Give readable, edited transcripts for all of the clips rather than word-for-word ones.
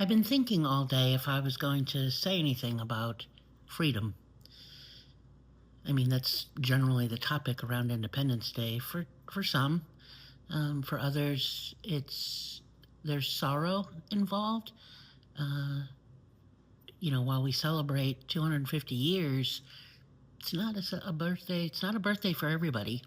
I've been thinking all day if I was going to say anything about freedom. I mean, that's generally the topic around Independence Day for some. For others, there's sorrow involved. Uh, while we celebrate 250 years, it's not a birthday. It's not a birthday for everybody.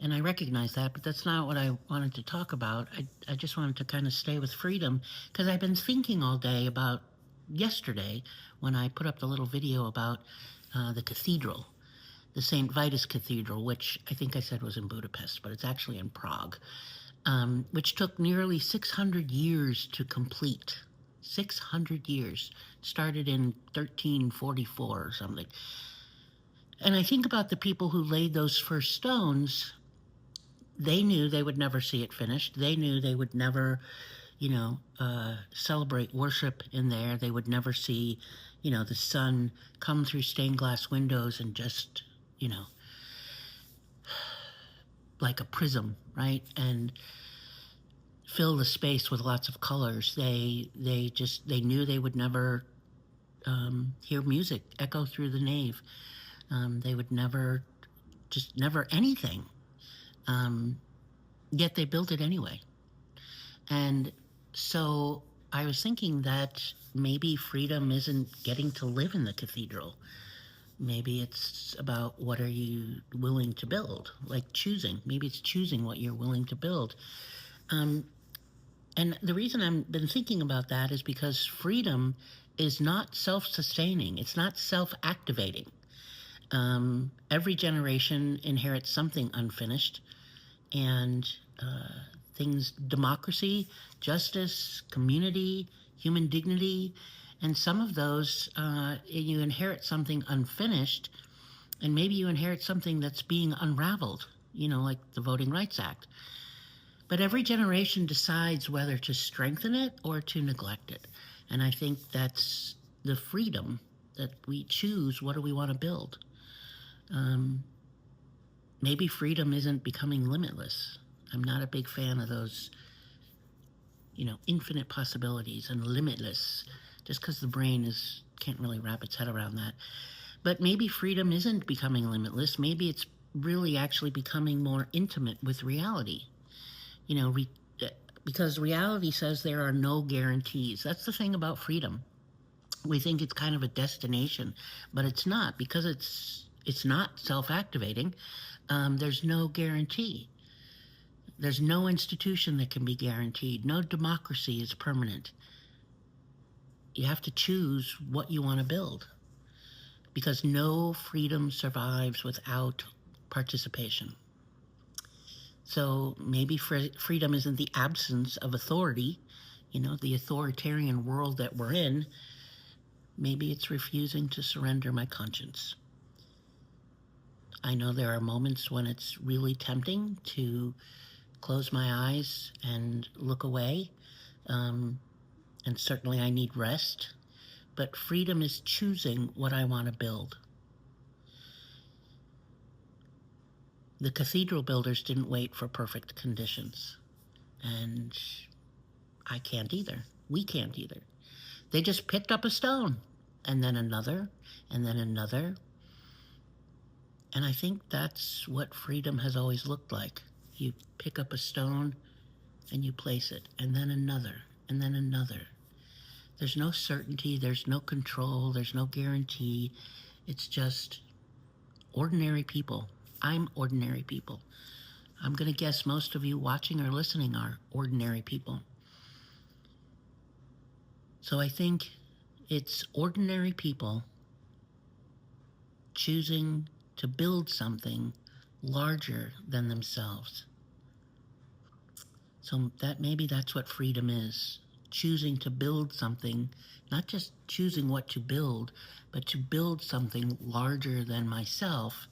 And I recognize that, but that's not what I wanted to talk about. I just wanted to kind of stay with freedom because I've been thinking all day about yesterday when I put up the little video about the cathedral, the St. Vitus Cathedral, which I think I said was in Budapest, but it's actually in Prague, which took nearly 600 years to complete. 600 years. Started in 1344 or something. And I think about the people who laid those first stones. They knew they would never see it finished. They knew they would never, celebrate worship in there. They would never see, the sun come through stained glass windows and just, like a prism, right? And fill the space with lots of colors. They knew they would never hear music echo through the nave. They would never anything. Yet they built it anyway. And so I was thinking that maybe freedom isn't getting to live in the cathedral. Maybe it's about what are you willing to build, like choosing. Maybe it's choosing what you're willing to build. And the reason I've been thinking about that is because freedom is not self-sustaining. It's not self-activating. Every generation inherits something unfinished, and democracy, justice, community, human dignity, and some of those, you inherit something unfinished, and maybe you inherit something that's being unraveled, like the Voting Rights Act. But every generation decides whether to strengthen it or to neglect it. And I think that's the freedom that we choose. What do we want to build? Maybe freedom isn't becoming limitless. I'm not a big fan of those, infinite possibilities and limitless, just because the brain can't really wrap its head around that. But maybe freedom isn't becoming limitless. Maybe it's really actually becoming more intimate with reality. Because reality says there are no guarantees. That's the thing about freedom. We think it's kind of a destination, but it's not, because it's not self-activating. There's no guarantee. There's no institution that can be guaranteed. No democracy is permanent. You have to choose what you want to build, because no freedom survives without participation. So maybe freedom isn't the absence of authority, the authoritarian world that we're in. Maybe it's refusing to surrender my conscience. I know there are moments when it's really tempting to close my eyes and look away. And certainly I need rest. But freedom is choosing what I want to build. The cathedral builders didn't wait for perfect conditions. And I can't either. We can't either. They just picked up a stone, and then another, and then another. And I think that's what freedom has always looked like. You pick up a stone and you place it, and then another, and then another. There's no certainty, there's no control, there's no guarantee. It's just ordinary people. I'm ordinary people. I'm going to guess most of you watching or listening are ordinary people. So I think it's ordinary people choosing to build something larger than themselves. So maybe that's what freedom is. Choosing to build something, not just choosing what to build, but to build something larger than myself,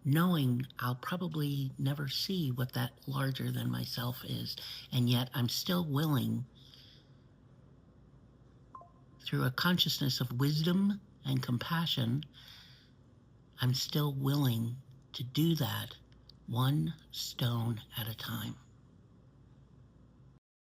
knowing I'll probably never see what that larger than myself is. And yet I'm still willing, through a consciousness of wisdom and compassion, I'm still willing to do that one stone at a time.